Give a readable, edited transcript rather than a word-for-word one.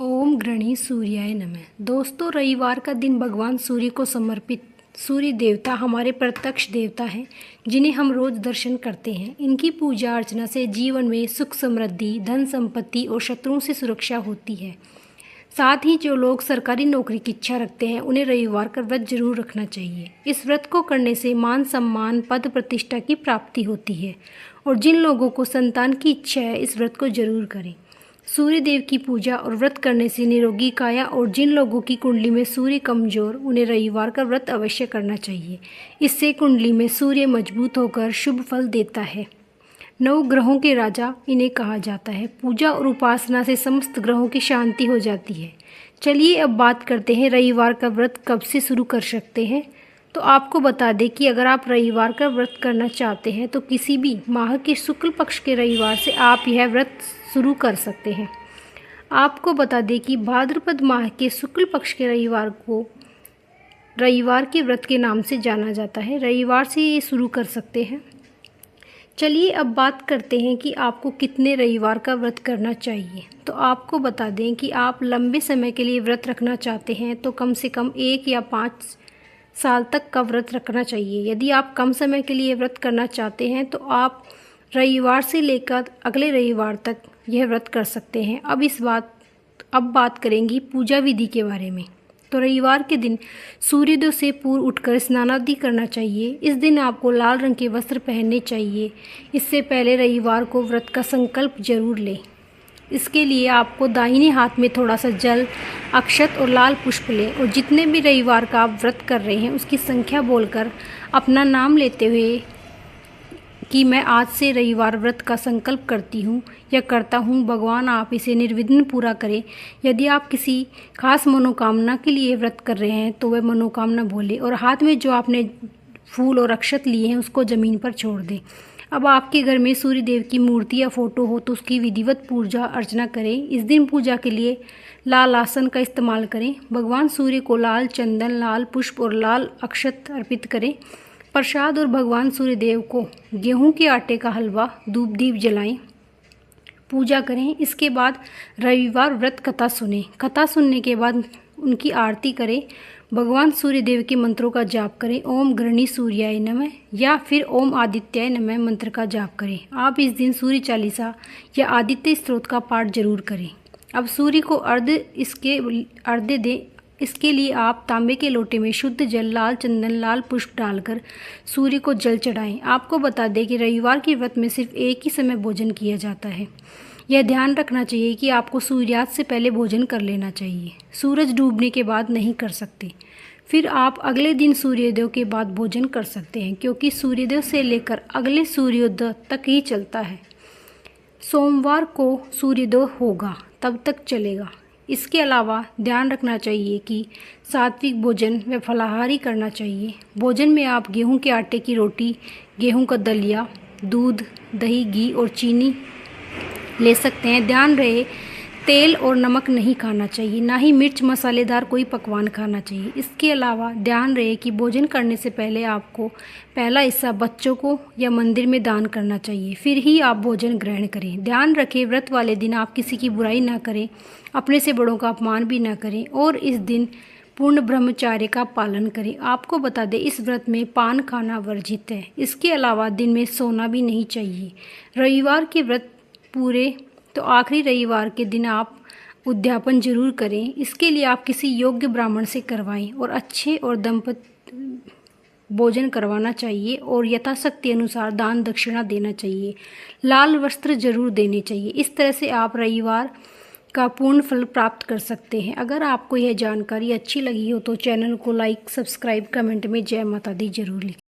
ओम गृणी सूर्याय नमः। दोस्तों, रविवार का दिन भगवान सूर्य को समर्पित। सूर्य देवता हमारे प्रत्यक्ष देवता हैं, जिन्हें हम रोज दर्शन करते हैं। इनकी पूजा अर्चना से जीवन में सुख समृद्धि, धन संपत्ति और शत्रुओं से सुरक्षा होती है। साथ ही जो लोग सरकारी नौकरी की इच्छा रखते हैं, उन्हें रविवार का व्रत जरूर रखना चाहिए। इस व्रत को करने से मान सम्मान, पद प्रतिष्ठा की प्राप्ति होती है। और जिन लोगों को संतान की इच्छा है, इस व्रत को जरूर करें। सूर्य देव की पूजा और व्रत करने से निरोगी काया, और जिन लोगों की कुंडली में सूर्य कमजोर, उन्हें रविवार का व्रत अवश्य करना चाहिए। इससे कुंडली में सूर्य मजबूत होकर शुभ फल देता है। 9 ग्रहों के राजा इन्हें कहा जाता है। पूजा और उपासना से समस्त ग्रहों की शांति हो जाती है। चलिए अब बात करते हैं रविवार का व्रत कब से शुरू कर सकते हैं। तो आपको बता दें कि अगर आप रविवार का व्रत करना चाहते हैं तो किसी भी माह के शुक्ल पक्ष के रविवार से आप यह व्रत शुरू कर सकते हैं। आपको बता दें कि भाद्रपद माह के शुक्ल पक्ष के रविवार को रविवार के व्रत के नाम से जाना जाता है। रविवार से ये शुरू कर सकते हैं। चलिए अब बात करते हैं कि आपको कितने रविवार का व्रत करना चाहिए। तो आपको बता दें कि आप लंबे समय के लिए व्रत रखना चाहते हैं तो कम से कम 1 या 5 साल तक का व्रत रखना चाहिए। यदि आप कम समय के लिए व्रत करना चाहते हैं तो आप रविवार से लेकर अगले रविवार तक यह व्रत कर सकते हैं। अब बात करेंगे पूजा विधि के बारे में। तो रविवार के दिन सूर्योदय से पूर्व उठकर स्नानादि करना चाहिए। इस दिन आपको लाल रंग के वस्त्र पहनने चाहिए। इससे पहले रविवार को व्रत का संकल्प जरूर लें। इसके लिए आपको दाहिने हाथ में थोड़ा सा जल, अक्षत और लाल पुष्प लें, और जितने भी रविवार का आप व्रत कर रहे हैं उसकी संख्या बोलकर अपना नाम लेते हुए कि मैं आज से रविवार व्रत का संकल्प करती हूँ या करता हूँ, भगवान आप इसे निर्विघ्न पूरा करें। यदि आप किसी खास मनोकामना के लिए व्रत कर रहे हैं तो वह मनोकामना बोले, और हाथ में जो आपने फूल और अक्षत लिए हैं उसको ज़मीन पर छोड़ दें। अब आपके घर में सूर्य देव की मूर्ति या फोटो हो तो उसकी विधिवत पूजा अर्चना करें। इस दिन पूजा के लिए लाल आसन का इस्तेमाल करें। भगवान सूर्य को लाल चंदन, लाल पुष्प और लाल अक्षत अर्पित करें। प्रसाद और भगवान सूर्य देव को गेहूं के आटे का हलवा, धूप दीप जलाएं, पूजा करें। इसके बाद रविवार व्रत कथा सुनें। कथा सुनने के बाद उनकी आरती करें। भगवान सूर्य देव के मंत्रों का जाप करें। ओम गृणी सूर्याय नमः या फिर ओम आदित्याय नमः मंत्र का जाप करें। आप इस दिन सूर्य चालीसा या आदित्य स्तोत्र का पाठ जरूर करें। अब सूर्य को अर्घ्य दें। इसके लिए आप तांबे के लोटे में शुद्ध जल, लाल चंदन, लाल पुष्प डालकर सूर्य को जल चढ़ाएं। आपको बता दें कि रविवार के व्रत में सिर्फ एक ही समय भोजन किया जाता है। यह ध्यान रखना चाहिए कि आपको सूर्यास्त से पहले भोजन कर लेना चाहिए। सूरज डूबने के बाद नहीं कर सकते। फिर आप अगले दिन सूर्योदय के बाद भोजन कर सकते हैं, क्योंकि सूर्योदय से लेकर अगले सूर्योदय तक ही चलता है। सोमवार को सूर्योदय होगा तब तक चलेगा। इसके अलावा ध्यान रखना चाहिए कि सात्विक भोजन व फलाहारी करना चाहिए। भोजन में आप गेहूं के आटे की रोटी, गेहूं का दलिया, दूध, दही, घी और चीनी ले सकते हैं। ध्यान रहे तेल और नमक नहीं खाना चाहिए, ना ही मिर्च मसालेदार कोई पकवान खाना चाहिए। इसके अलावा ध्यान रहे कि भोजन करने से पहले आपको पहला हिस्सा बच्चों को या मंदिर में दान करना चाहिए, फिर ही आप भोजन ग्रहण करें। ध्यान रखें व्रत वाले दिन आप किसी की बुराई ना करें, अपने से बड़ों का अपमान भी ना करें, और इस दिन पूर्ण ब्रह्मचार्य का पालन करें। आपको बता दें इस व्रत में पान खाना वर्जित है। इसके अलावा दिन में सोना भी नहीं चाहिए। रविवार के व्रत पूरे तो आखिरी रविवार के दिन आप उद्यापन जरूर करें। इसके लिए आप किसी योग्य ब्राह्मण से करवाएं और अच्छे और दंपति भोजन करवाना चाहिए, और यथाशक्ति अनुसार दान दक्षिणा देना चाहिए। लाल वस्त्र जरूर देने चाहिए। इस तरह से आप रविवार का पूर्ण फल प्राप्त कर सकते हैं। अगर आपको यह जानकारी अच्छी लगी हो तो चैनल को लाइक, सब्सक्राइब, कमेंट में जय माता दी जरूर लिखें।